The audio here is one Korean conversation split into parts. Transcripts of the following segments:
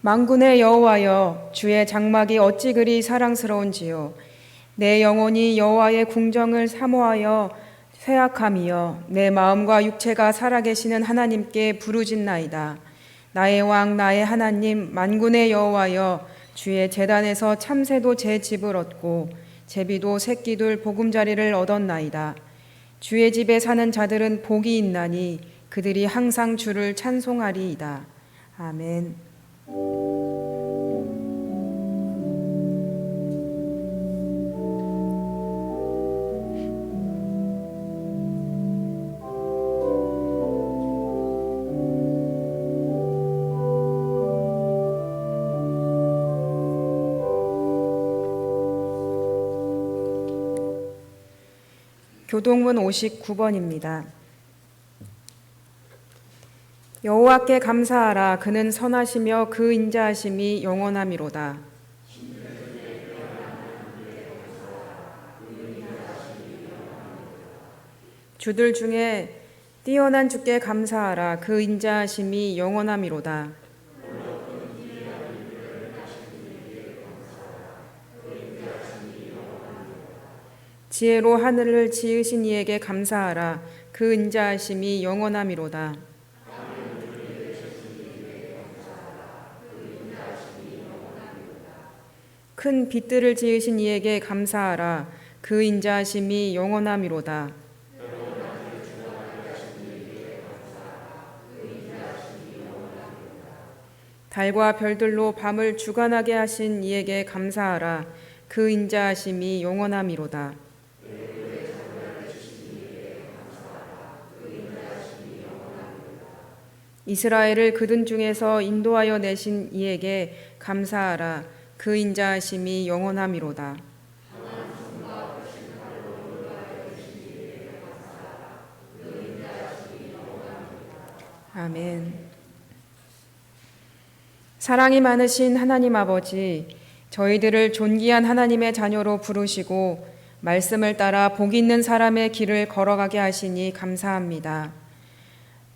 만군의 여호와여, 주의 장막이 어찌 그리 사랑스러운지요. 내 영혼이 여호와의 궁정을 사모하여 쇠약함이여, 내 마음과 육체가 살아계시는 하나님께 부르짖나이다. 나의 왕 나의 하나님 만군의 여호와여, 주의 제단에서 참새도 제 집을 얻고 제비도 새끼들 보금자리를 얻었나이다. 주의 집에 사는 자들은 복이 있나니 그들이 항상 주를 찬송하리이다. 아멘. 교동문 59번입니다. 여호와께 감사하라. 그는 선하시며 그 인자하심이 영원하미로다. 주들 중에 뛰어난 주께 감사하라. 그 인자하심이 영원하미로다. 지혜로 하늘을 지으신 이에게 감사하라. 그 인자하심이 영원하미로다. 큰 빛들을 지으신 이에게 감사하라. 그 인자하심이 영원하미로다. 달과 별들로 밤을 주관하게 하신 이에게 감사하라. 그 인자하심이 영원하미로다. 이스라엘을 그들 중에서 인도하여 내신 이에게 감사하라. 그 인자하심이 영원하미로다. 아멘. 사랑이 많으신 하나님 아버지, 저희들을 존귀한 하나님의 자녀로 부르시고 말씀을 따라 복 있는 사람의 길을 걸어가게 하시니 감사합니다.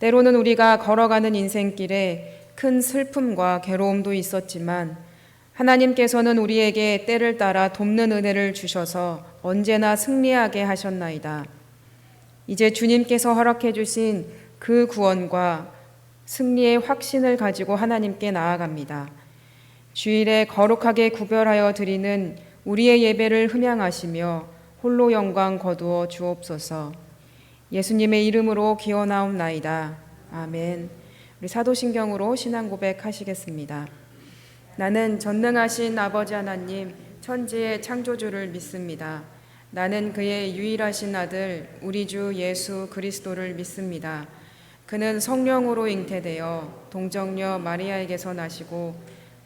때로는 우리가 걸어가는 인생길에 큰 슬픔과 괴로움도 있었지만 하나님께서는 우리에게 때를 따라 돕는 은혜를 주셔서 언제나 승리하게 하셨나이다. 이제 주님께서 허락해 주신 그 구원과 승리의 확신을 가지고 하나님께 나아갑니다. 주일에 거룩하게 구별하여 드리는 우리의 예배를 흠양하시며 홀로 영광 거두어 주옵소서. 예수님의 이름으로 기원하옵나이다. 아멘. 우리 사도신경으로 신앙 고백하시겠습니다. 나는 전능하신 아버지 하나님 천지의 창조주를 믿습니다. 나는 그의 유일하신 아들 우리 주 예수 그리스도를 믿습니다. 그는 성령으로 잉태되어 동정녀 마리아에게서 나시고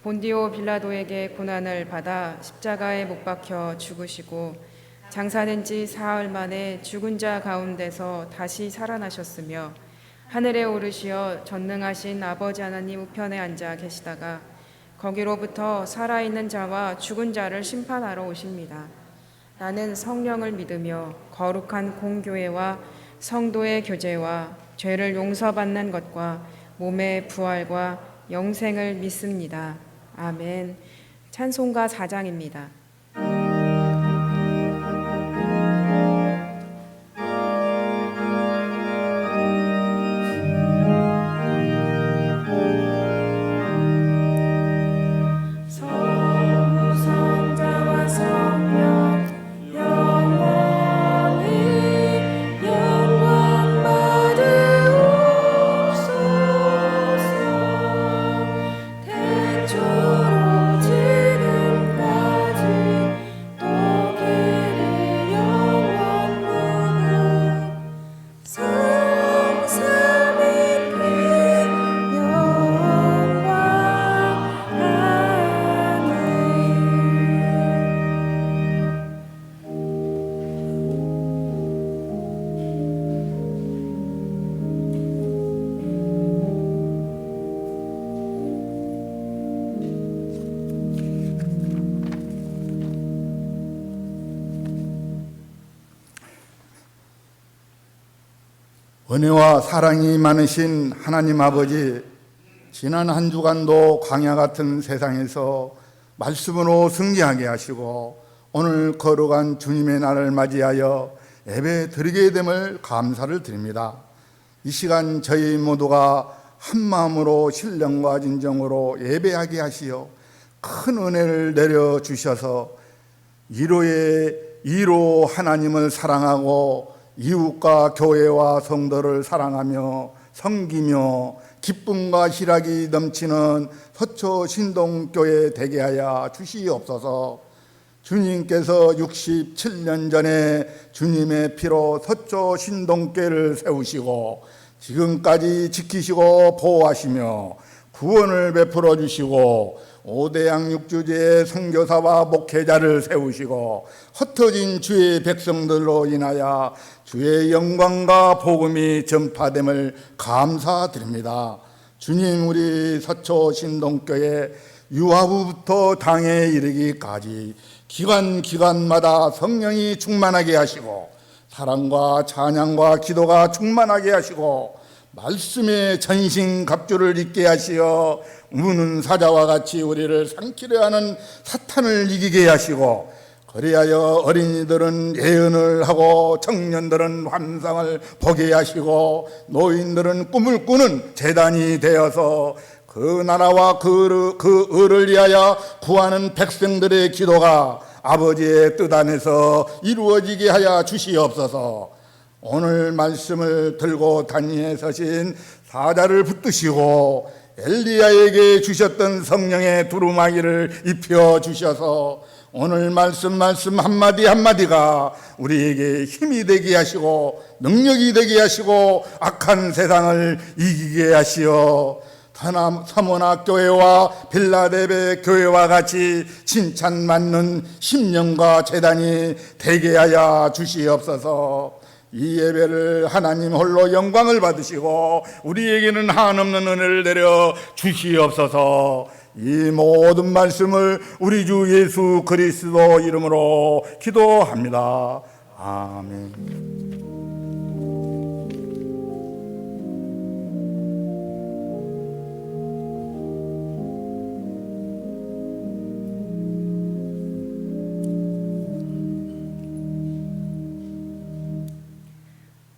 본디오 빌라도에게 고난을 받아 십자가에 못 박혀 죽으시고 장사된 지 사흘 만에 죽은 자 가운데서 다시 살아나셨으며 하늘에 오르시어 전능하신 아버지 하나님 우편에 앉아 계시다가 거기로부터 살아있는 자와 죽은 자를 심판하러 오십니다. 나는 성령을 믿으며 거룩한 공교회와 성도의 교제와 죄를 용서받는 것과 몸의 부활과 영생을 믿습니다. 아멘. 찬송가 4장입니다. 은혜와 사랑이 많으신 하나님 아버지, 지난 한 주간도 광야 같은 세상에서 말씀으로 승리하게 하시고 오늘 거룩한 주님의 날을 맞이하여 예배 드리게 됨을 감사를 드립니다. 이 시간 저희 모두가 한 마음으로 신령과 진정으로 예배하게 하시어 큰 은혜를 내려주셔서 이로 하나님을 사랑하고 이웃과 교회와 성도를 사랑하며 섬기며 기쁨과 희락이 넘치는 서초 신동교회 되게 하여 주시옵소서. 주님께서 67년 전에 주님의 피로 서초 신동교회를 세우시고 지금까지 지키시고 보호하시며 구원을 베풀어 주시고 5대양 6주제의 선교사와 목회자를 세우시고 흩어진 주의 백성들로 인하여 주의 영광과 복음이 전파됨을 감사드립니다. 주님, 우리 서초 신동교회 유아부부터 당에 이르기까지 기간마다 성령이 충만하게 하시고 사랑과 찬양과 기도가 충만하게 하시고 말씀의 전신갑주를 입게 하시어 우는 사자와 같이 우리를 삼키려 하는 사탄을 이기게 하시고 그리하여 어린이들은 예언을 하고 청년들은 환상을 보게 하시고 노인들은 꿈을 꾸는 제단이 되어서 그 나라와 그 을을 위하여 구하는 백성들의 기도가 아버지의 뜻 안에서 이루어지게 하여 주시옵소서. 오늘 말씀을 들고 단위에 서신 사자를 붙드시고 엘리야에게 주셨던 성령의 두루마기를 입혀 주셔서 오늘 말씀 한마디 한마디가 우리에게 힘이 되게 하시고 능력이 되게 하시고 악한 세상을 이기게 하시어 서문학 교회와 빌라델베 교회와 같이 칭찬받는 심령과 재단이 되게 하여 주시옵소서. 이 예배를 하나님 홀로 영광을 받으시고 우리에게는 한없는 은혜를 내려 주시옵소서. 이 모든 말씀을 우리 주 예수 그리스도 이름으로 기도합니다. 아멘.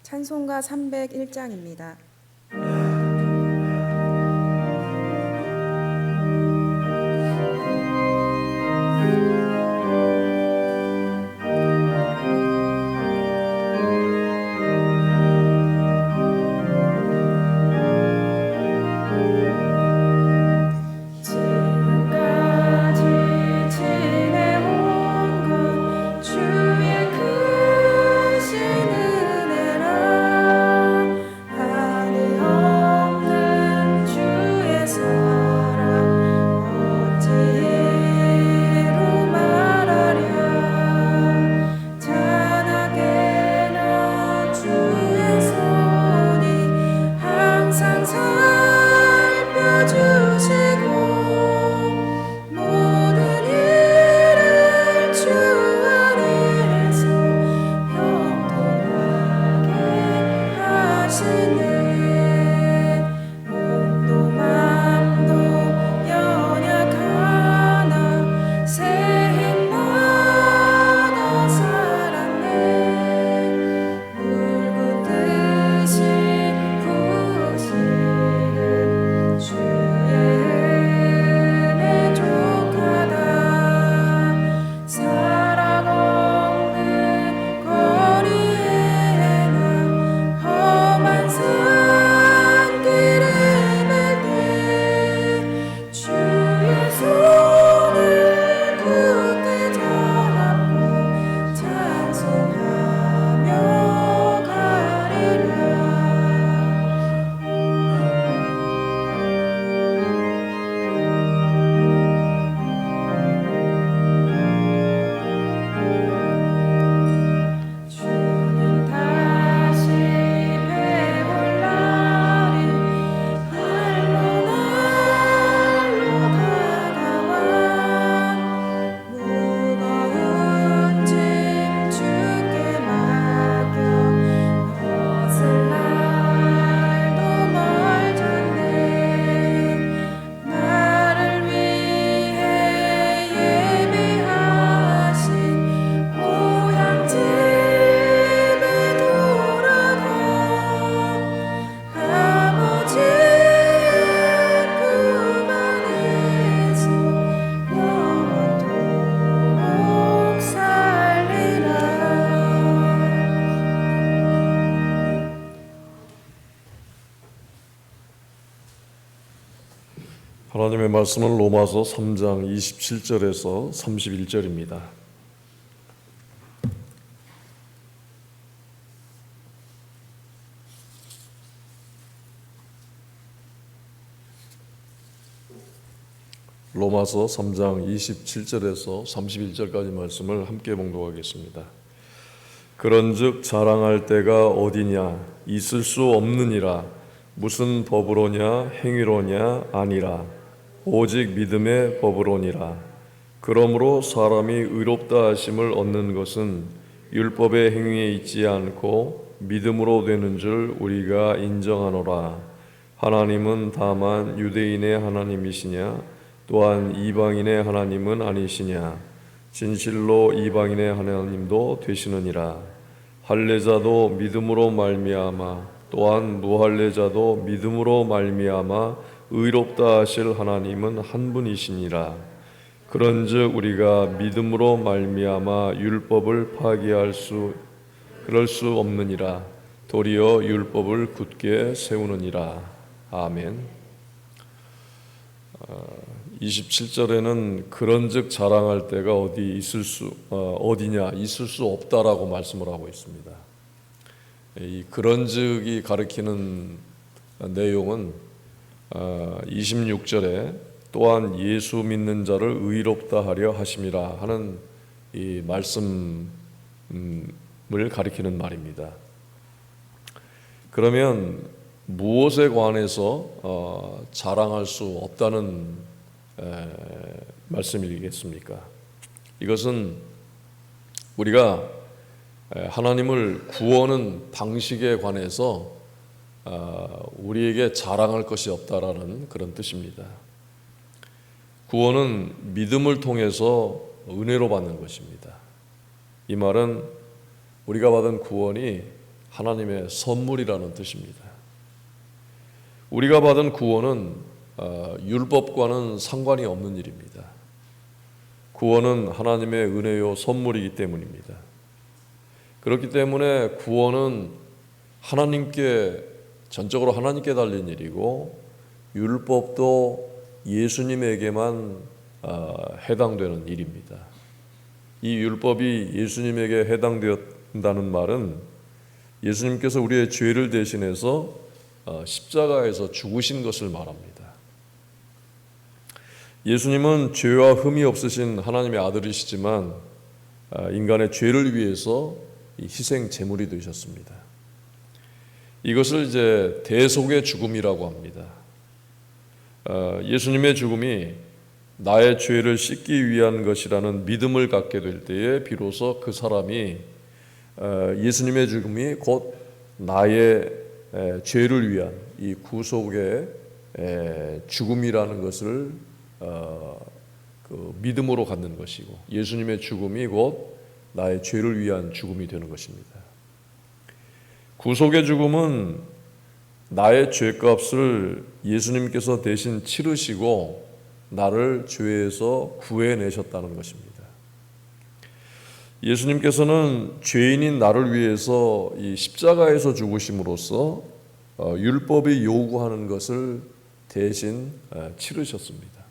찬송가 301장입니다. 주의 크신 은혜라 하나님의 말씀은 로마서 3장 27절에서 31절입니다. 로마서 3장 27절에서 31절까지 말씀을 함께 봉독하겠습니다. 그런즉 자랑할 때가 어디냐? 있을 수 없느니라. 무슨 법으로냐? 행위로냐? 아니라 오직 믿음의 법으로니라. 그러므로 사람이 의롭다 하심을 얻는 것은 율법의 행위에 있지 않고 믿음으로 되는 줄 우리가 인정하노라. 하나님은 다만 유대인의 하나님이시냐? 또한 이방인의 하나님은 아니시냐? 진실로 이방인의 하나님도 되시느니라. 할례자도 믿음으로 말미암아 또한 무할례자도 믿음으로 말미암아 의롭다 하실 하나님은 한 분이시니라. 그런즉 우리가 믿음으로 말미암아 율법을 그럴 수 없느니라. 도리어 율법을 굳게 세우느니라. 아멘. 27절에는 그런즉 자랑할 때가 어디냐? 있을 수 없다라고 말씀을 하고 있습니다. 이 그런즉이 가리키는 내용은 26절에 또한 예수 믿는 자를 의롭다 하려 하심이라 하는 이 말씀을 가리키는 말입니다. 그러면 무엇에 관해서 자랑할 수 없다는 말씀이겠습니까? 이것은 우리가 하나님을 구원은 방식에 관해서 우리에게 자랑할 것이 없다라는 그런 뜻입니다. 구원은 믿음을 통해서 은혜로 받는 것입니다. 이 말은 우리가 받은 구원이 하나님의 선물이라는 뜻입니다. 우리가 받은 구원은 율법과는 상관이 없는 일입니다. 구원은 하나님의 은혜요 선물이기 때문입니다. 그렇기 때문에 구원은 전적으로 하나님께 달린 일이고 율법도 예수님에게만 해당되는 일입니다. 이 율법이 예수님에게 해당되었다는 말은 예수님께서 우리의 죄를 대신해서 십자가에서 죽으신 것을 말합니다. 예수님은 죄와 흠이 없으신 하나님의 아들이시지만 인간의 죄를 위해서 희생 제물이 되셨습니다. 이것을 이제 대속의 죽음이라고 합니다. 예수님의 죽음이 나의 죄를 씻기 위한 것이라는 믿음을 갖게 될 때에 비로소 그 사람이 예수님의 죽음이 곧 나의 죄를 위한 이 구속의 죽음이라는 것을 그 믿음으로 갖는 것이고 예수님의 죽음이 곧 나의 죄를 위한 죽음이 되는 것입니다. 구속의 죽음은 나의 죄값을 예수님께서 대신 치르시고 나를 죄에서 구해내셨다는 것입니다. 예수님께서는 죄인인 나를 위해서 이 십자가에서 죽으심으로써 율법이 요구하는 것을 대신 치르셨습니다.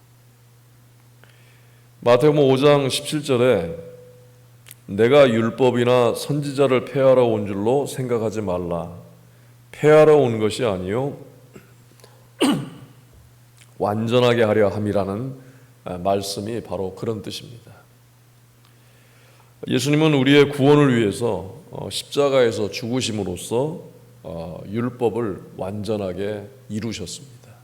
마태복음 5장 17절에 내가 율법이나 선지자를 폐하러 온 줄로 생각하지 말라. 폐하러 온 것이 아니요 완전하게 하려 함이라는 말씀이 바로 그런 뜻입니다. 예수님은 우리의 구원을 위해서 십자가에서 죽으심으로써 율법을 완전하게 이루셨습니다.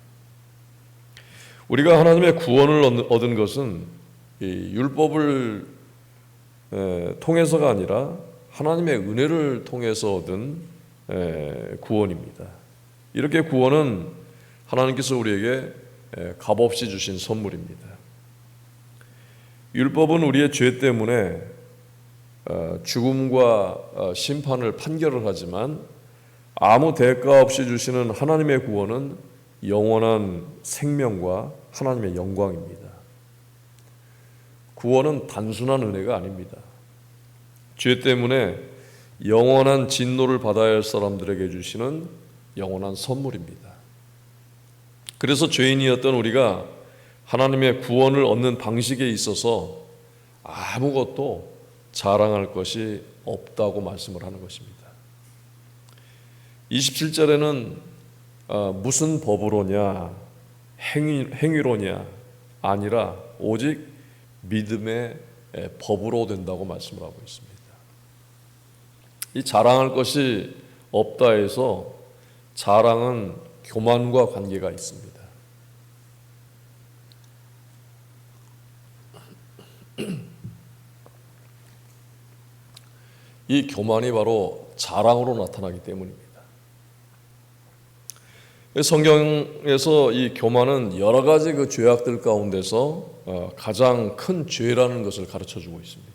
우리가 하나님의 구원을 얻은 것은 이 율법을 통해서가 아니라 하나님의 은혜를 통해서 얻은 구원입니다. 이렇게 구원은 하나님께서 우리에게 값없이 주신 선물입니다. 율법은 우리의 죄 때문에 죽음과 심판을 판결을 하지만 아무 대가 없이 주시는 하나님의 구원은 영원한 생명과 하나님의 영광입니다. 구원은 단순한 은혜가 아닙니다. 죄 때문에 영원한 진노를 받아야 할 사람들에게 주시는 영원한 선물입니다. 그래서 죄인이었던 우리가 하나님의 구원을 얻는 방식에 있어서 아무것도 자랑할 것이 없다고 말씀을 하는 것입니다. 27절에는 무슨 법으로냐, 행위로냐 아니라 오직 믿음의 법으로 된다고 말씀을 하고 있습니다. 이 자랑할 것이 없다 해서 자랑은 교만과 관계가 있습니다. 이 교만이 바로 자랑으로 나타나기 때문입니다. 성경에서 이 교만은 여러 가지 그 죄악들 가운데서 가장 큰 죄라는 것을 가르쳐 주고 있습니다.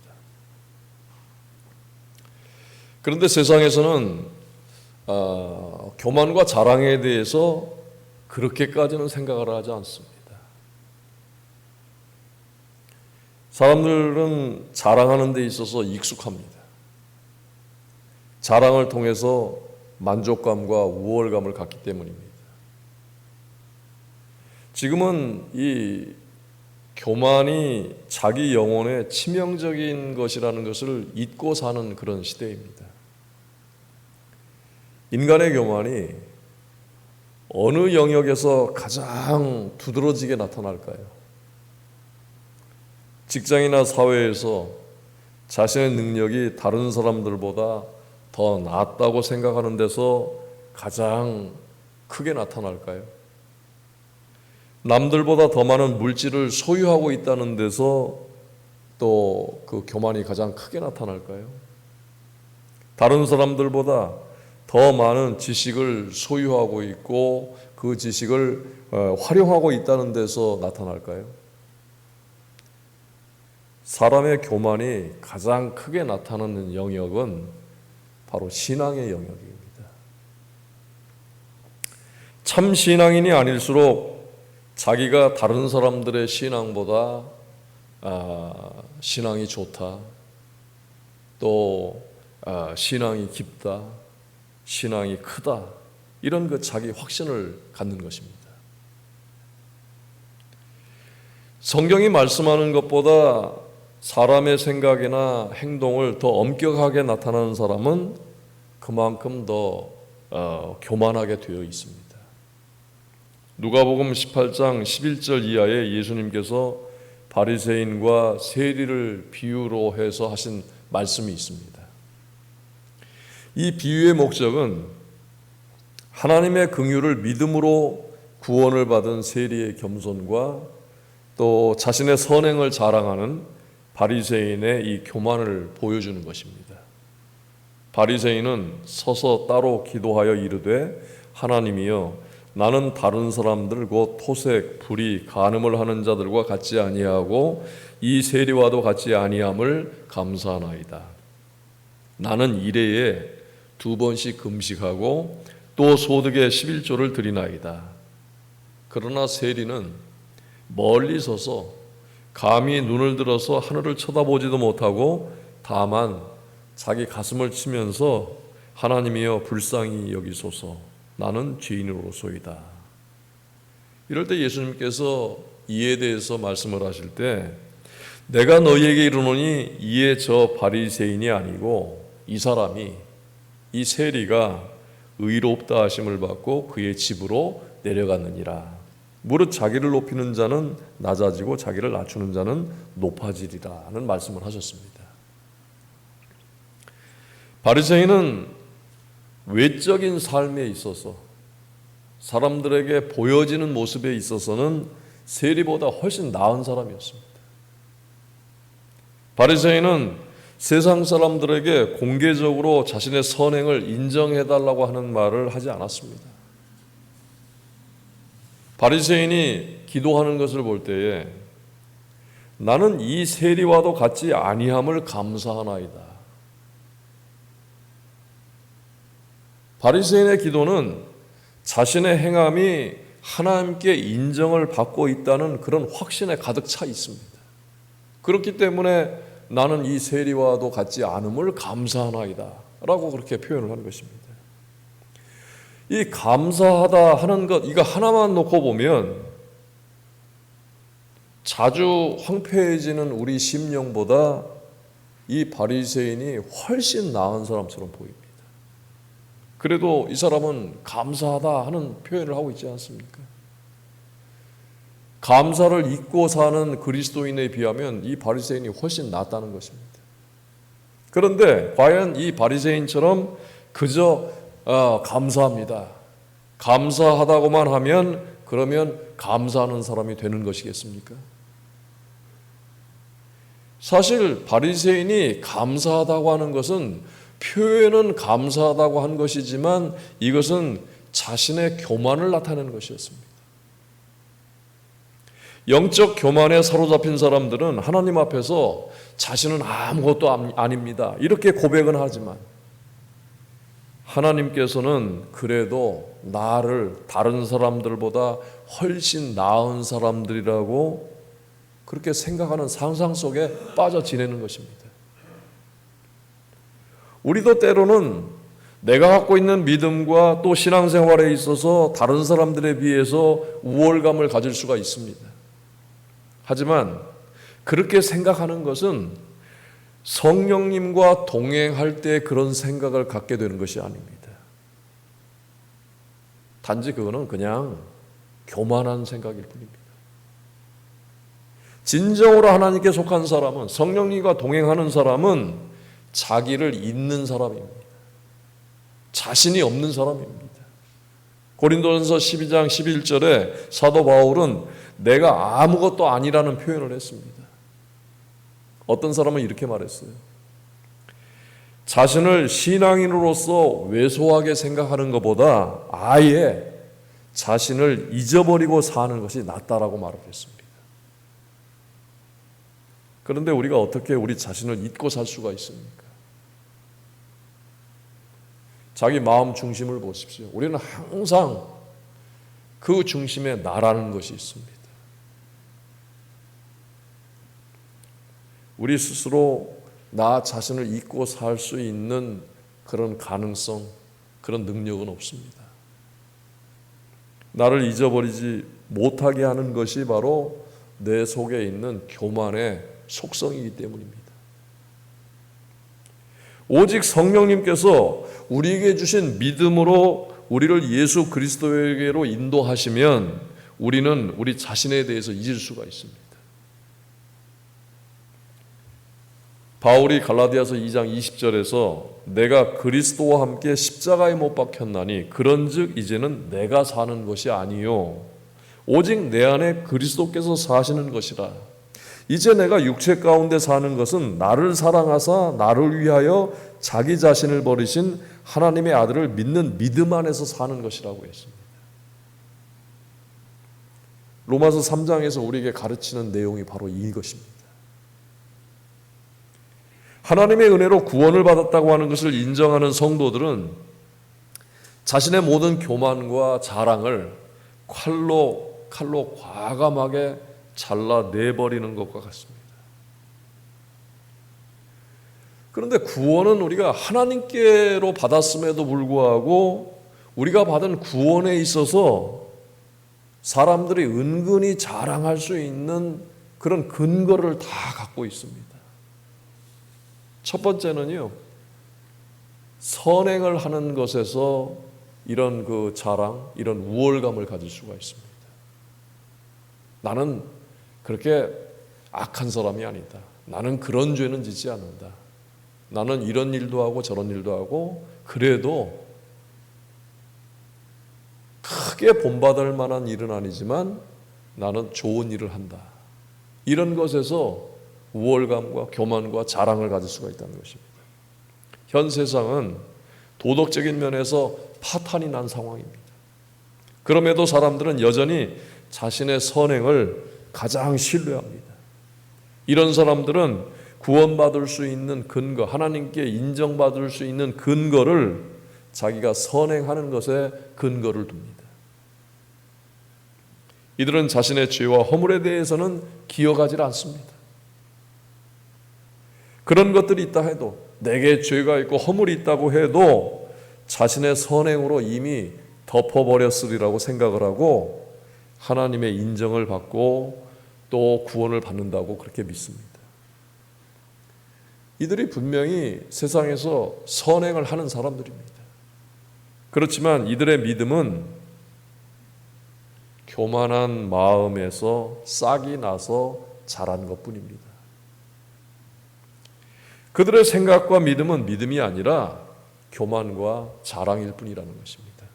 그런데 세상에서는 교만과 자랑에 대해서 그렇게까지는 생각을 하지 않습니다. 사람들은 자랑하는 데 있어서 익숙합니다. 자랑을 통해서 만족감과 우월감을 갖기 때문입니다. 지금은 이 교만이 자기 영혼에 치명적인 것이라는 것을 잊고 사는 그런 시대입니다. 인간의 교만이 어느 영역에서 가장 두드러지게 나타날까요? 직장이나 사회에서 자신의 능력이 다른 사람들보다 더 낫다고 생각하는 데서 가장 크게 나타날까요? 남들보다 더 많은 물질을 소유하고 있다는 데서 또 그 교만이 가장 크게 나타날까요? 다른 사람들보다 더 많은 지식을 소유하고 있고 그 지식을 활용하고 있다는 데서 나타날까요? 사람의 교만이 가장 크게 나타나는 영역은 바로 신앙의 영역입니다. 참 신앙인이 아닐수록 자기가 다른 사람들의 신앙보다 신앙이 좋다, 또 신앙이 깊다, 신앙이 크다, 이런 그 자기 확신을 갖는 것입니다. 성경이 말씀하는 것보다 사람의 생각이나 행동을 더 엄격하게 나타나는 사람은 그만큼 더 교만하게 되어 있습니다. 누가복음 18장 11절 이하에 예수님께서 바리새인과 세리를 비유로 해서 하신 말씀이 있습니다. 이 비유의 목적은 하나님의 긍휼을 믿음으로 구원을 받은 세리의 겸손과 또 자신의 선행을 자랑하는 바리새인의 이 교만을 보여주는 것입니다. 바리새인은 서서 따로 기도하여 이르되 하나님이여 나는 다른 사람들 곧 토색, 불의, 간음을 하는 자들과 같지 아니하고 이 세리와도 같지 아니함을 감사하나이다. 나는 일해에 2번씩 금식하고 또 소득의 11조를 드리나이다. 그러나 세리는 멀리 서서 감히 눈을 들어서 하늘을 쳐다보지도 못하고 다만 자기 가슴을 치면서 하나님이여 불쌍히 여기소서 나는 죄인으로소이다. 이럴 때 예수님께서 이에 대해서 말씀을 하실 때 내가 너희에게 이르노니 이에 저 바리새인이 아니고 이 사람이 이 세리가 의롭다 하심을 받고 그의 집으로 내려갔느니라. 무릇 자기를 높이는 자는 낮아지고 자기를 낮추는 자는 높아지리라는 말씀을 하셨습니다. 바리새인은 외적인 삶에 있어서 사람들에게 보여지는 모습에 있어서는 세리보다 훨씬 나은 사람이었습니다. 바리새인은 세상 사람들에게 공개적으로 자신의 선행을 인정해달라고 하는 말을 하지 않았습니다. 바리새인이 기도하는 것을 볼 때에 나는 이 세리와도 같지 아니함을 감사하나이다. 바리새인의 기도는 자신의 행함이 하나님께 인정을 받고 있다는 그런 확신에 가득 차 있습니다. 그렇기 때문에 나는 이 세리와도 같지 않음을 감사하나이다 라고 그렇게 표현을 하는 것입니다. 이 감사하다 하는 것, 이거 하나만 놓고 보면 자주 황폐해지는 우리 심령보다 이 바리새인이 훨씬 나은 사람처럼 보입니다. 그래도 이 사람은 감사하다 하는 표현을 하고 있지 않습니까? 감사를 잊고 사는 그리스도인에 비하면 이 바리새인이 훨씬 낫다는 것입니다. 그런데 과연 이 바리새인처럼 그저 감사합니다, 감사하다고만 하면 그러면 감사하는 사람이 되는 것이겠습니까? 사실 바리새인이 감사하다고 하는 것은 표현은 감사하다고 한 것이지만 이것은 자신의 교만을 나타내는 것이었습니다. 영적 교만에 사로잡힌 사람들은 하나님 앞에서 자신은 아무것도 아닙니다 이렇게 고백은 하지만 하나님께서는 그래도 나를 다른 사람들보다 훨씬 나은 사람들이라고 그렇게 생각하는 상상 속에 빠져 지내는 것입니다. 우리도 때로는 내가 갖고 있는 믿음과 또 신앙생활에 있어서 다른 사람들에 비해서 우월감을 가질 수가 있습니다. 하지만 그렇게 생각하는 것은 성령님과 동행할 때 그런 생각을 갖게 되는 것이 아닙니다. 단지 그거는 그냥 교만한 생각일 뿐입니다. 진정으로 하나님께 속한 사람은, 성령님과 동행하는 사람은 자기를 잊는 사람입니다. 자신이 없는 사람입니다. 고린도전서 12장 11절에 사도 바울은 내가 아무것도 아니라는 표현을 했습니다. 어떤 사람은 이렇게 말했어요. 자신을 신앙인으로서 왜소하게 생각하는 것보다 아예 자신을 잊어버리고 사는 것이 낫다라고 말을 했습니다. 그런데 우리가 어떻게 우리 자신을 잊고 살 수가 있습니까? 자기 마음 중심을 보십시오. 우리는 항상 그 중심에 나라는 것이 있습니다. 우리 스스로 나 자신을 잊고 살 수 있는 그런 가능성, 그런 능력은 없습니다. 나를 잊어버리지 못하게 하는 것이 바로 내 속에 있는 교만의 속성이기 때문입니다. 오직 성령님께서 우리에게 주신 믿음으로 우리를 예수 그리스도에게로 인도하시면 우리는 우리 자신에 대해서 잊을 수가 있습니다. 바울이 갈라디아서 2장 20절에서 내가 그리스도와 함께 십자가에 못 박혔나니 그런즉 이제는 내가 사는 것이 아니요 오직 내 안에 그리스도께서 사시는 것이라. 이제 내가 육체 가운데 사는 것은 나를 사랑하사 나를 위하여 자기 자신을 버리신 하나님의 아들을 믿는 믿음 안에서 사는 것이라고 했습니다. 로마서 3장에서 우리에게 가르치는 내용이 바로 이것입니다. 하나님의 은혜로 구원을 받았다고 하는 것을 인정하는 성도들은 자신의 모든 교만과 자랑을 칼로 과감하게 잘라내버리는 것과 같습니다. 그런데 구원은 우리가 하나님께로 받았음에도 불구하고 우리가 받은 구원에 있어서 사람들이 은근히 자랑할 수 있는 그런 근거를 다 갖고 있습니다. 첫 번째는요, 선행을 하는 것에서 이런 그 자랑, 이런 우월감을 가질 수가 있습니다. 나는 그렇게 악한 사람이 아니다. 나는 그런 죄는 짓지 않는다. 나는 이런 일도 하고 저런 일도 하고 그래도 크게 본받을 만한 일은 아니지만 나는 좋은 일을 한다. 이런 것에서 우월감과 교만과 자랑을 가질 수가 있다는 것입니다. 현 세상은 도덕적인 면에서 파탄이 난 상황입니다. 그럼에도 사람들은 여전히 자신의 선행을 가장 신뢰합니다. 이런 사람들은 구원받을 수 있는 근거, 하나님께 인정받을 수 있는 근거를 자기가 선행하는 것에 근거를 둡니다. 이들은 자신의 죄와 허물에 대해서는 기억하지 않습니다. 그런 것들이 있다 해도, 내게 죄가 있고 허물이 있다고 해도 자신의 선행으로 이미 덮어버렸으리라고 생각을 하고 하나님의 인정을 받고 또 구원을 받는다고 그렇게 믿습니다. 이들이 분명히 세상에서 선행을 하는 사람들입니다. 그렇지만 이들의 믿음은 교만한 마음에서 싹이 나서 자란 것뿐입니다. 그들의 생각과 믿음은 믿음이 아니라 교만과 자랑일 뿐이라는 것입니다.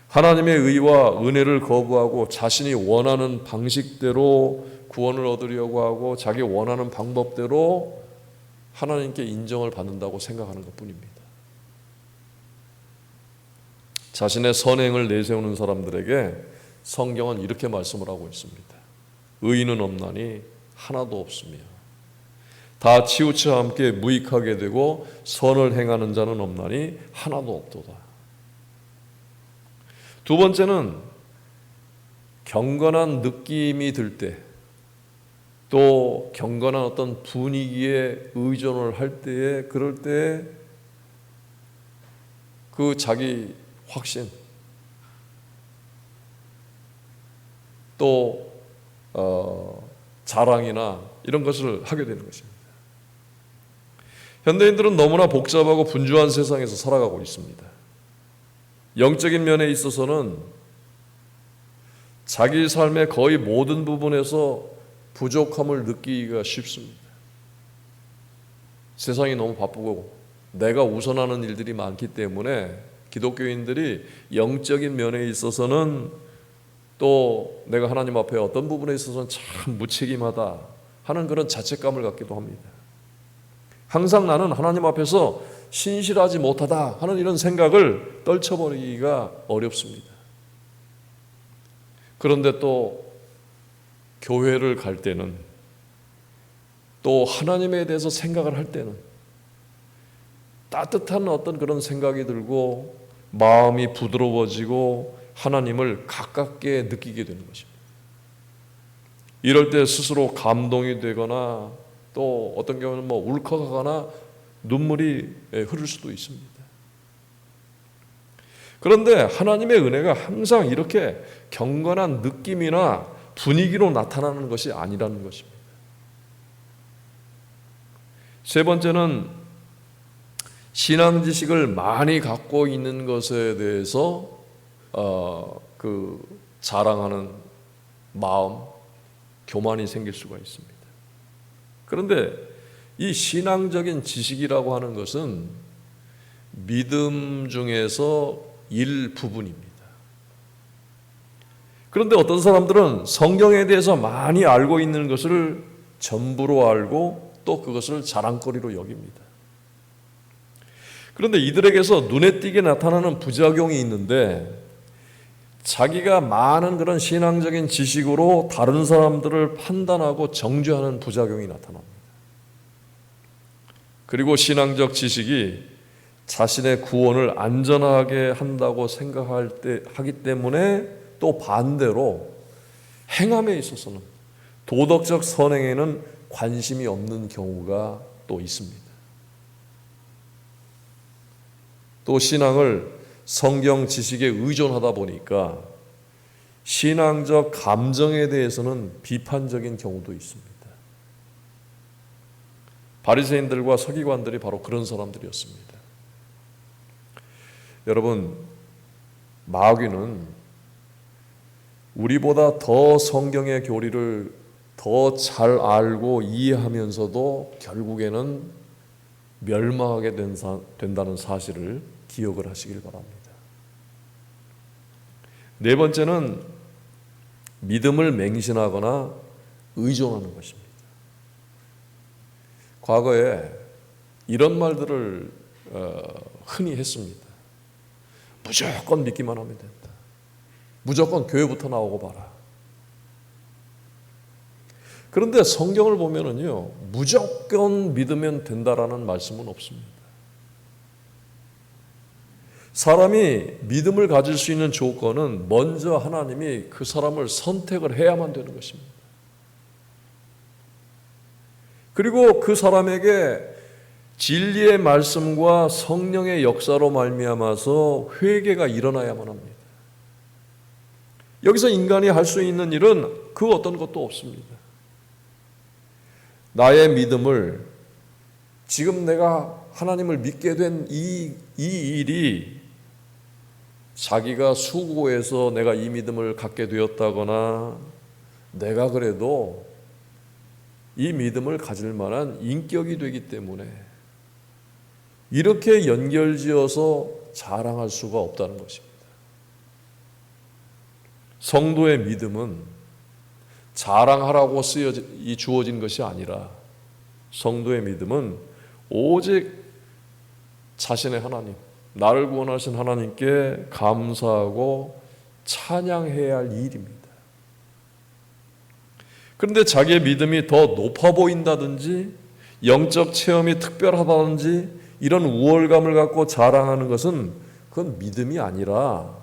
하나님의 의와 은혜를 거부하고 자신이 원하는 방식대로 구원을 얻으려고 하고 자기 원하는 방법대로 하나님께 인정을 받는다고 생각하는 것뿐입니다. 자신의 선행을 내세우는 사람들에게 성경은 이렇게 말씀을 하고 있습니다. 의인은 없나니 하나도 없으며 다 치우쳐 함께 무익하게 되고 선을 행하는 자는 없나니 하나도 없도다. 두 번째는 경건한 느낌이 들 때, 또 경건한 어떤 분위기에 의존을 할 때에, 그럴 때 그 자기 확신, 또 자랑이나 이런 것을 하게 되는 것입니다. 현대인들은 너무나 복잡하고 분주한 세상에서 살아가고 있습니다. 영적인 면에 있어서는 자기 삶의 거의 모든 부분에서 부족함을 느끼기가 쉽습니다. 세상이 너무 바쁘고 내가 우선하는 일들이 많기 때문에 기독교인들이 영적인 면에 있어서는 또 내가 하나님 앞에 어떤 부분에 있어서는 참 무책임하다 하는 그런 자책감을 갖기도 합니다. 항상 나는 하나님 앞에서 신실하지 못하다 하는 이런 생각을 떨쳐버리기가 어렵습니다. 그런데 또 교회를 갈 때는, 또 하나님에 대해서 생각을 할 때는 따뜻한 어떤 그런 생각이 들고 마음이 부드러워지고 하나님을 가깝게 느끼게 되는 것입니다. 이럴 때 스스로 감동이 되거나 또 어떤 경우는 울컥하거나 눈물이 흐를 수도 있습니다. 그런데 하나님의 은혜가 항상 이렇게 경건한 느낌이나 분위기로 나타나는 것이 아니라는 것입니다. 세 번째는 신앙 지식을 많이 갖고 있는 것에 대해서 자랑하는 마음, 교만이 생길 수가 있습니다. 그런데 이 신앙적인 지식이라고 하는 것은 믿음 중에서 일부분입니다. 그런데 어떤 사람들은 성경에 대해서 많이 알고 있는 것을 전부로 알고 또 그것을 자랑거리로 여깁니다. 그런데 이들에게서 눈에 띄게 나타나는 부작용이 있는데, 자기가 많은 그런 신앙적인 지식으로 다른 사람들을 판단하고 정죄하는 부작용이 나타납니다. 그리고 신앙적 지식이 자신의 구원을 안전하게 한다고 하기 때문에 또 반대로 행함에 있어서는, 도덕적 선행에는 관심이 없는 경우가 또 있습니다. 또 신앙을 성경 지식에 의존하다 보니까 신앙적 감정에 대해서는 비판적인 경우도 있습니다. 바리새인들과 서기관들이 바로 그런 사람들이었습니다. 여러분, 마귀는 우리보다 더 성경의 교리를 더 잘 알고 이해하면서도 결국에는 멸망하게 된다는 사실을 기억을 하시길 바랍니다. 네 번째는 믿음을 맹신하거나 의존하는 것입니다. 과거에 이런 말들을 흔히 했습니다. 무조건 믿기만 하면 된다. 무조건 교회부터 나오고 봐라. 그런데 성경을 보면은요, 무조건 믿으면 된다라는 말씀은 없습니다. 사람이 믿음을 가질 수 있는 조건은 먼저 하나님이 그 사람을 선택을 해야만 되는 것입니다. 그리고 그 사람에게 진리의 말씀과 성령의 역사로 말미암아서 회개가 일어나야만 합니다. 여기서 인간이 할 수 있는 일은 그 어떤 것도 없습니다. 나의 믿음을, 지금 내가 하나님을 믿게 된 이 일이 자기가 수고해서 내가 이 믿음을 갖게 되었다거나 내가 그래도 이 믿음을 가질 만한 인격이 되기 때문에 이렇게 연결지어서 자랑할 수가 없다는 것입니다. 성도의 믿음은 자랑하라고 주어진 것이 아니라 성도의 믿음은 오직 자신의 하나님, 나를 구원하신 하나님께 감사하고 찬양해야 할 일입니다. 그런데 자기의 믿음이 더 높아 보인다든지 영적 체험이 특별하다든지 이런 우월감을 갖고 자랑하는 것은 그건 믿음이 아니라,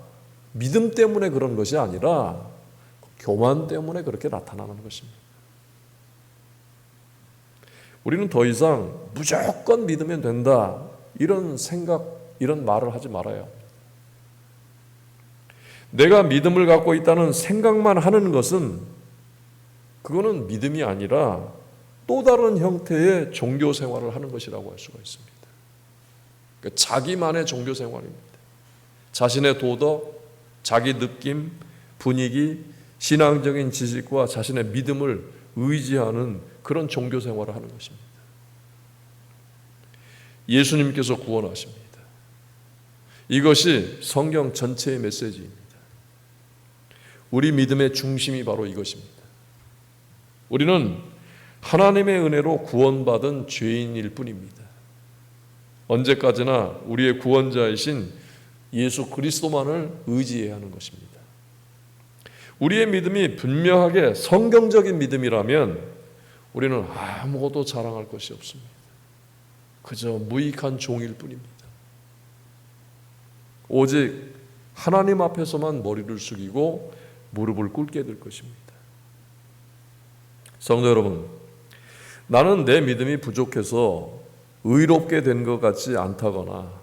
믿음 때문에 그런 것이 아니라 교만 때문에 그렇게 나타나는 것입니다. 우리는 더 이상 무조건 믿으면 된다 이런 생각, 이런 말을 하지 말아요. 내가 믿음을 갖고 있다는 생각만 하는 것은 그거는 믿음이 아니라 또 다른 형태의 종교 생활을 하는 것이라고 할 수가 있습니다. 그러니까 자기만의 종교 생활입니다. 자신의 도덕, 자기 느낌, 분위기, 신앙적인 지식과 자신의 믿음을 의지하는 그런 종교 생활을 하는 것입니다. 예수님께서 구원하십니다. 이것이 성경 전체의 메시지입니다. 우리 믿음의 중심이 바로 이것입니다. 우리는 하나님의 은혜로 구원받은 죄인일 뿐입니다. 언제까지나 우리의 구원자이신 예수 그리스도만을 의지해야 하는 것입니다. 우리의 믿음이 분명하게 성경적인 믿음이라면 우리는 아무것도 자랑할 것이 없습니다. 그저 무익한 종일 뿐입니다. 오직 하나님 앞에서만 머리를 숙이고 무릎을 꿇게 될 것입니다. 성도 여러분, 나는 내 믿음이 부족해서 의롭게 된 것 같지 않다거나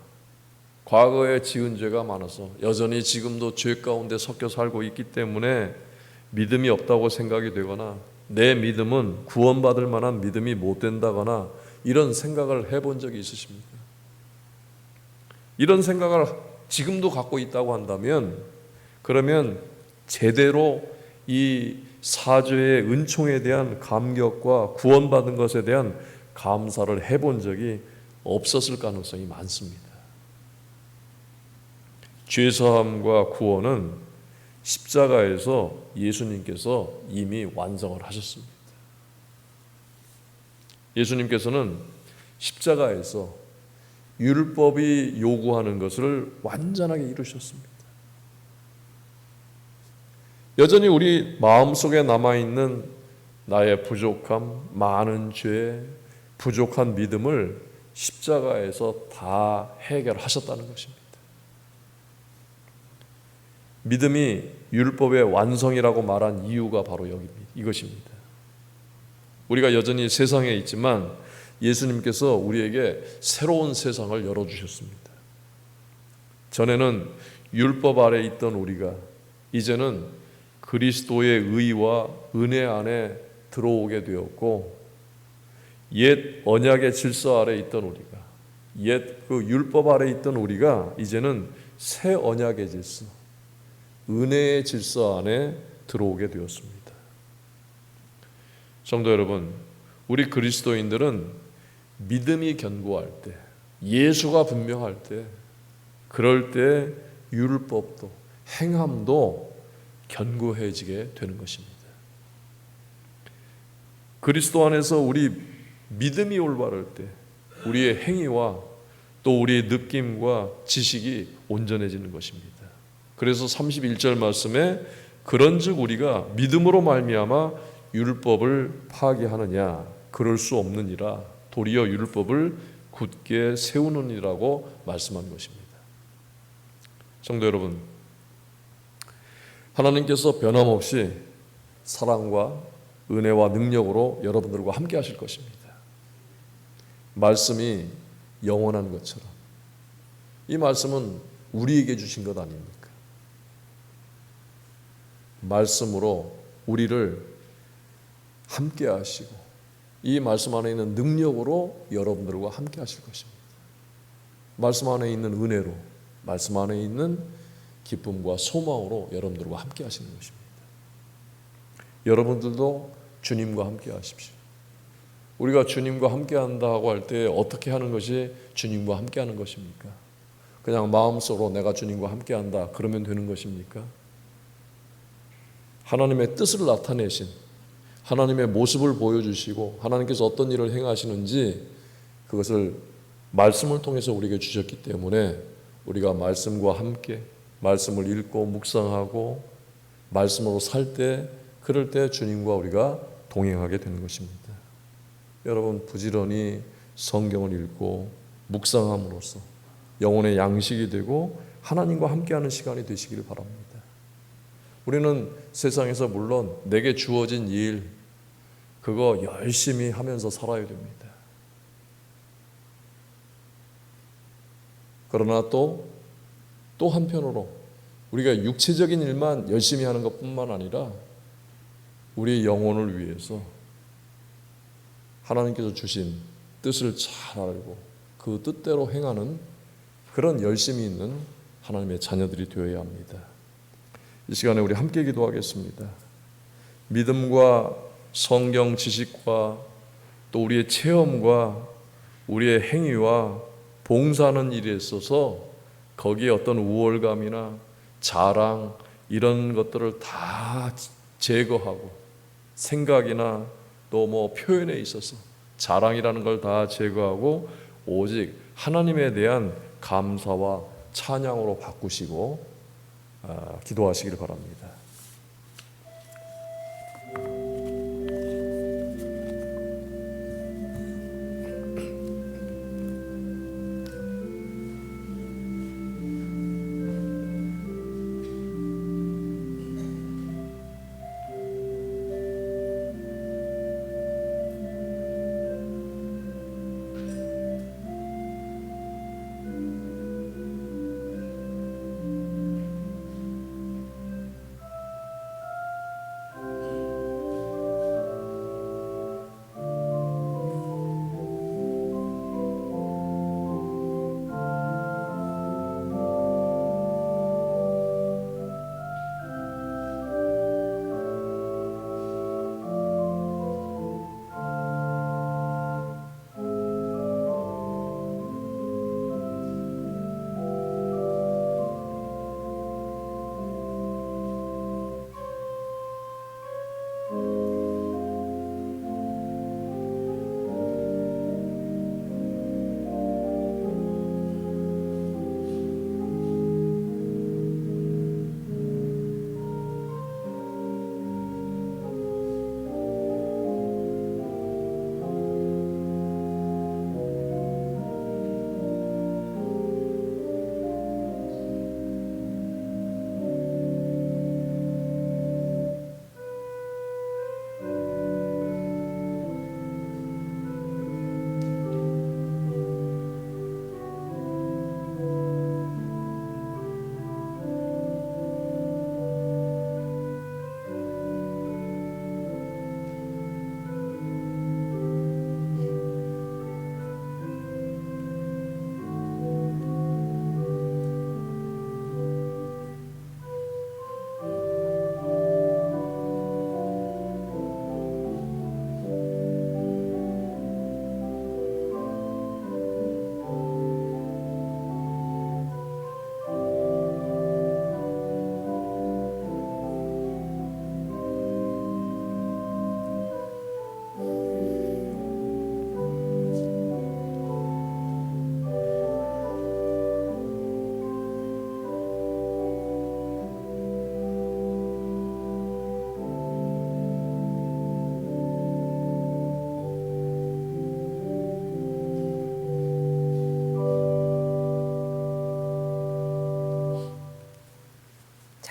과거에 지은 죄가 많아서 여전히 지금도 죄 가운데 섞여 살고 있기 때문에 믿음이 없다고 생각이 되거나 내 믿음은 구원받을 만한 믿음이 못 된다거나 이런 생각을 해본 적이 있으십니까? 이런 생각을 지금도 갖고 있다고 한다면 그러면 제대로 이 사죄의 은총에 대한 감격과 구원받은 것에 대한 감사를 해본 적이 없었을 가능성이 많습니다. 죄사함과 구원은 십자가에서 예수님께서 이미 완성을 하셨습니다. 예수님께서는 십자가에서 율법이 요구하는 것을 완전하게 이루셨습니다. 여전히 우리 마음속에 남아있는 나의 부족함, 많은 죄, 부족한 믿음을 십자가에서 다 해결하셨다는 것입니다. 믿음이 율법의 완성이라고 말한 이유가 바로 이것입니다. 우리가 여전히 세상에 있지만 예수님께서 우리에게 새로운 세상을 열어주셨습니다. 전에는 율법 아래 있던 우리가 이제는 그리스도의 의와 은혜 안에 들어오게 되었고 옛 언약의 질서 아래 있던 우리가, 옛 그 율법 아래 있던 우리가 이제는 새 언약의 질서, 은혜의 질서 안에 들어오게 되었습니다. 성도 여러분, 우리 그리스도인들은 믿음이 견고할 때, 예수가 분명할 때, 그럴 때 율법도 행함도 견고해지게 되는 것입니다. 그리스도 안에서 우리 믿음이 올바를 때 우리의 행위와 또 우리의 느낌과 지식이 온전해지는 것입니다. 그래서 31절 말씀에 그런즉 우리가 믿음으로 말미암아 율법을 파기하느냐, 그럴 수 없느니라, 도리어 율법을 굳게 세우느니라고 말씀한 것입니다. 성도 여러분, 하나님께서 변함없이 사랑과 은혜와 능력으로 여러분들과 함께 하실 것입니다. 말씀이 영원한 것처럼 이 말씀은 우리에게 주신 것 아닙니까? 말씀으로 우리를 함께 하시고 이 말씀 안에 있는 능력으로 여러분들과 함께 하실 것입니다. 말씀 안에 있는 은혜로, 말씀 안에 있는 기쁨과 소망으로 여러분들과 함께 하시는 것입니다. 여러분들도 주님과 함께 하십시오. 우리가 주님과 함께 한다고 할 때 어떻게 하는 것이 주님과 함께 하는 것입니까? 그냥 마음속으로 내가 주님과 함께 한다 그러면 되는 것입니까? 하나님의 뜻을 나타내신, 하나님의 모습을 보여주시고 하나님께서 어떤 일을 행하시는지 그것을 말씀을 통해서 우리에게 주셨기 때문에 우리가 말씀과 함께 말씀을 읽고 묵상하고 말씀으로 살 때, 그럴 때 주님과 우리가 동행하게 되는 것입니다. 여러분, 부지런히 성경을 읽고 묵상함으로써 영혼의 양식이 되고 하나님과 함께하는 시간이 되시기를 바랍니다. 우리는 세상에서 물론 내게 주어진 일 그거 열심히 하면서 살아야 됩니다. 그러나 또 한편으로 우리가 육체적인 일만 열심히 하는 것뿐만 아니라 우리의 영혼을 위해서 하나님께서 주신 뜻을 잘 알고 그 뜻대로 행하는 그런 열심이 있는 하나님의 자녀들이 되어야 합니다. 이 시간에 우리 함께 기도하겠습니다. 믿음과 성경 지식과 또 우리의 체험과 우리의 행위와 봉사하는 일에 있어서 거기에 어떤 우월감이나 자랑 이런 것들을 다 제거하고 생각이나 또 뭐 표현에 있어서 자랑이라는 걸 다 제거하고 오직 하나님에 대한 감사와 찬양으로 바꾸시고 기도하시기를 바랍니다.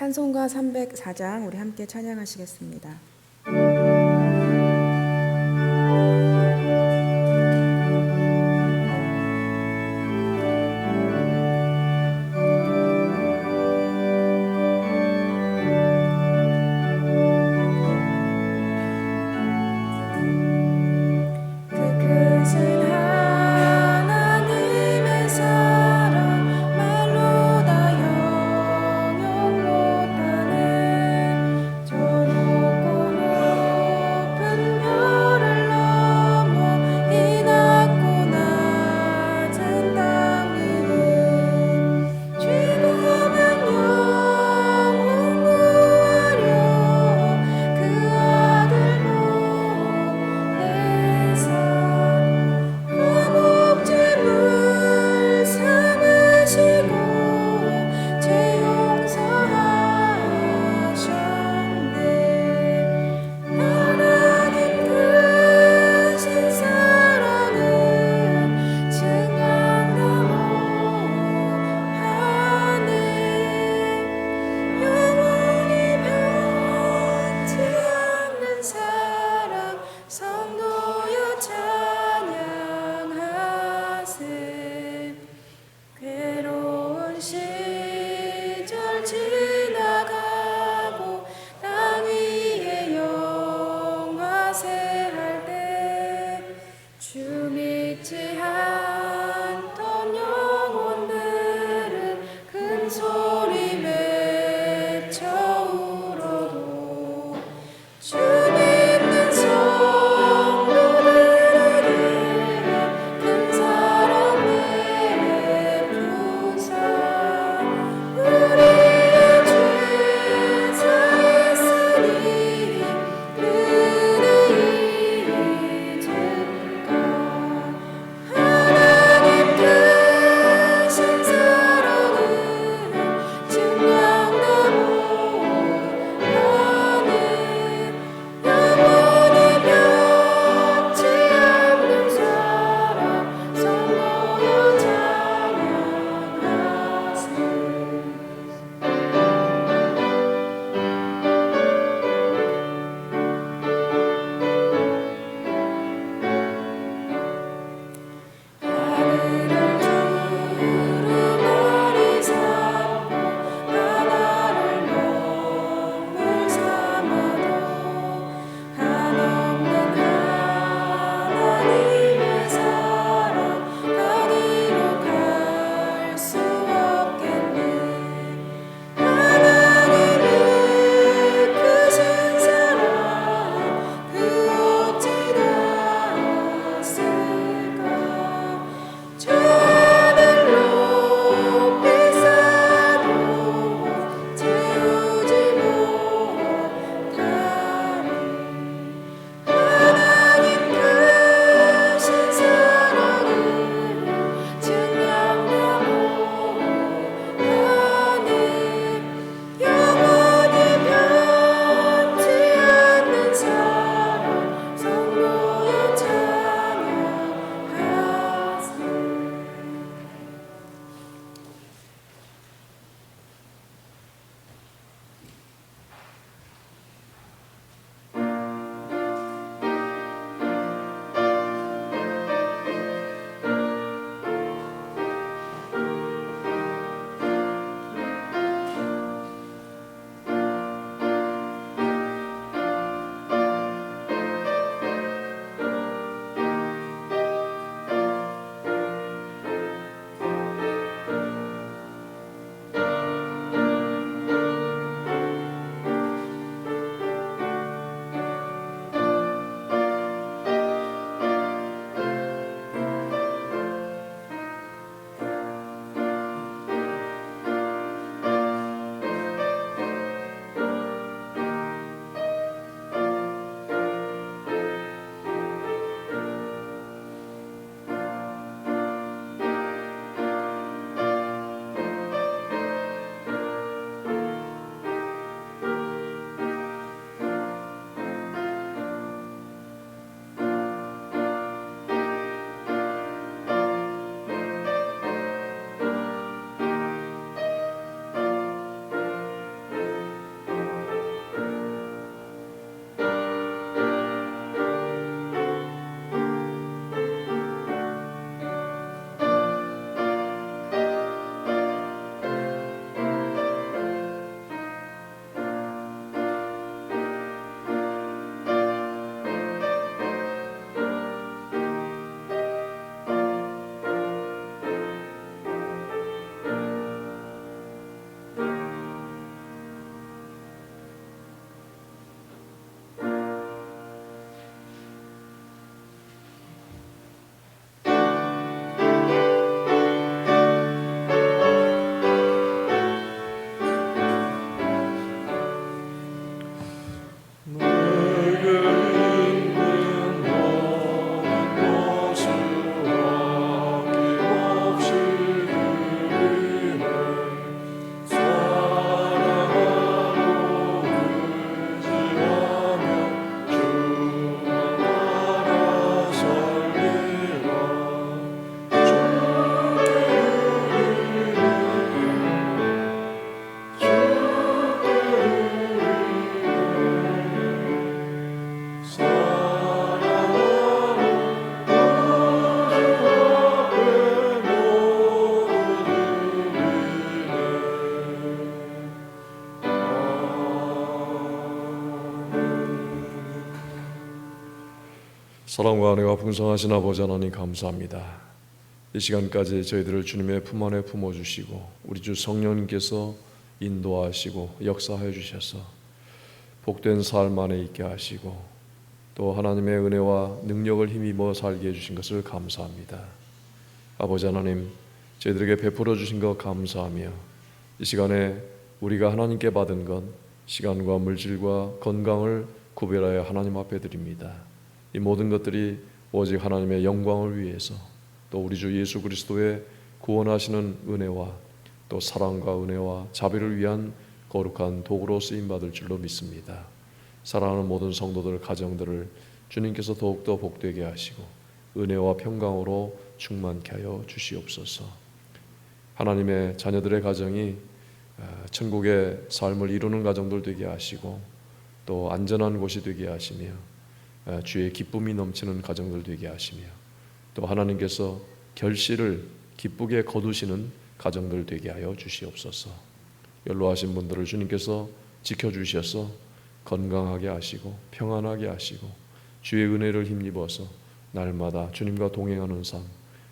찬송가 304장 우리 함께 찬양하시겠습니다. 사랑과 은혜가 풍성하신 아버지 하나님 감사합니다. 이 시간까지 저희들을 주님의 품 안에 품어주시고 우리 주 성령님께서 인도하시고 역사하여 주셔서 복된 삶 안에 있게 하시고 또 하나님의 은혜와 능력을 힘입어 살게 해주신 것을 감사합니다. 아버지 하나님, 저희들에게 베풀어 주신 것 감사하며 이 시간에 우리가 하나님께 받은 건 시간과 물질과 건강을 구별하여 하나님 앞에 드립니다. 이 모든 것들이 오직 하나님의 영광을 위해서 또 우리 주 예수 그리스도의 구원하시는 은혜와 또 사랑과 은혜와 자비를 위한 거룩한 도구로 쓰임받을 줄로 믿습니다. 사랑하는 모든 성도들 가정들을 주님께서 더욱더 복되게 하시고 은혜와 평강으로 충만케 하여 주시옵소서. 하나님의 자녀들의 가정이 천국의 삶을 이루는 가정들 되게 하시고 또 안전한 곳이 되게 하시며 주의 기쁨이 넘치는 가정들 되게 하시며 또 하나님께서 결실을 기쁘게 거두시는 가정들 되게 하여 주시옵소서. 연로하신 분들을 주님께서 지켜주셔서 건강하게 하시고 평안하게 하시고 주의 은혜를 힘입어서 날마다 주님과 동행하는 삶,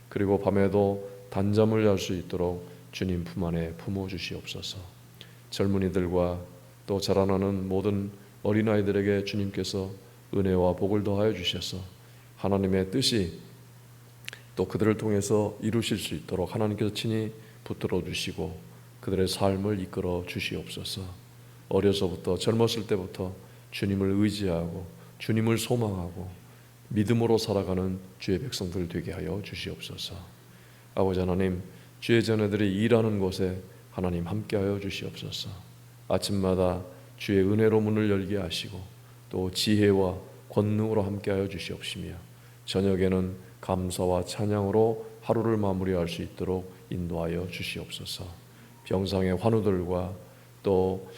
그리고 밤에도 단잠을 잘 수 있도록 주님 품 안에 품어주시옵소서. 젊은이들과 또 자라나는 모든 어린아이들에게 주님께서 은혜와 복을 더하여 주셔서 하나님의 뜻이 또 그들을 통해서 이루실 수 있도록 하나님께서 친히 붙들어 주시고 그들의 삶을 이끌어 주시옵소서. 어려서부터 젊었을 때부터 주님을 의지하고 주님을 소망하고 믿음으로 살아가는 주의 백성들 되게 하여 주시옵소서. 아버지 하나님, 주의 자녀들이 일하는 곳에 하나님 함께하여 주시옵소서. 아침마다 주의 은혜로 문을 열게 하시고 또 지혜와 권능으로 함께하여 주시옵시며 저녁에는 감사와 찬양으로 하루를 마무리할 수 있도록 인도하여 주시옵소서. 병상의 환우들과 또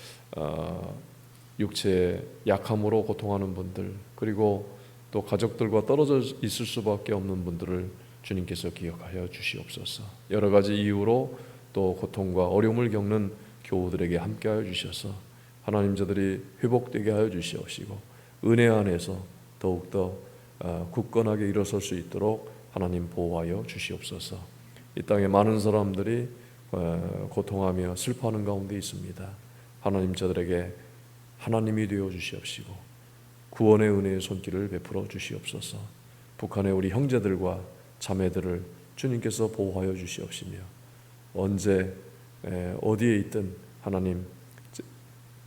육체의 약함으로 고통하는 분들, 그리고 또 가족들과 떨어져 있을 수밖에 없는 분들을 주님께서 기억하여 주시옵소서. 여러 가지 이유로 또 고통과 어려움을 겪는 교우들에게 함께하여 주셔서 하나님 저들이 회복되게 하여 주시옵시고 은혜 안에서 더욱더 굳건하게 일어설 수 있도록 하나님 보호하여 주시옵소서. 이 땅에 많은 사람들이 고통하며 슬퍼하는 가운데 있습니다. 하나님 저들에게 하나님이 되어 주시옵시고 구원의 은혜의 손길을 베풀어 주시옵소서. 북한의 우리 형제들과 자매들을 주님께서 보호하여 주시옵시며 언제 어디에 있든 하나님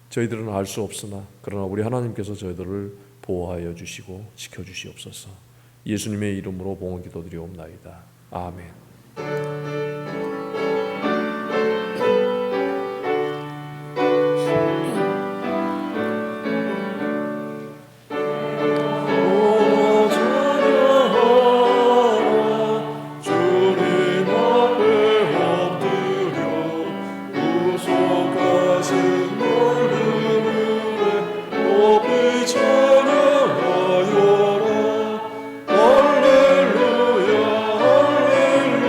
저희들은 알 수 없으나 그러나 우리 하나님께서 저희들을 보호하여 주시고 지켜주시옵소서. 예수님의 이름으로 봉헌 기도드리옵나이다. 아멘. 할렐루야 할렐루야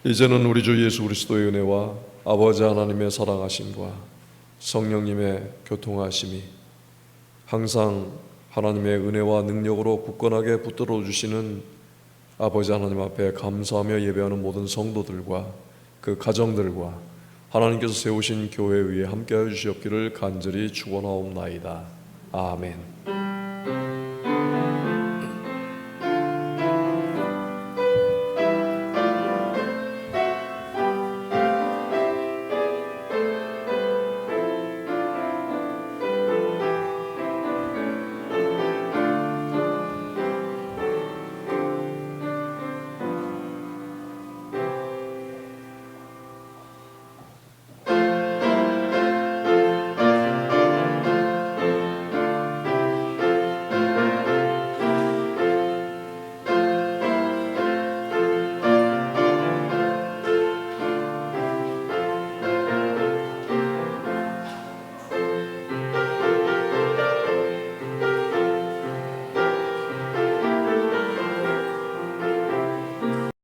이제는 우리 주 예수 그리스도의 은혜와 아버지 하나님의 사랑하심과 성령님의 교통하심이 항상 하나님의 은혜와 능력으로 굳건하게 붙들어 주시는 아버지 하나님 앞에 감사하며 예배하는 모든 성도들과 그 가정들과 하나님께서 세우신 교회 위에 함께하여 주시옵기를 간절히 축원하옵나이다. 아멘.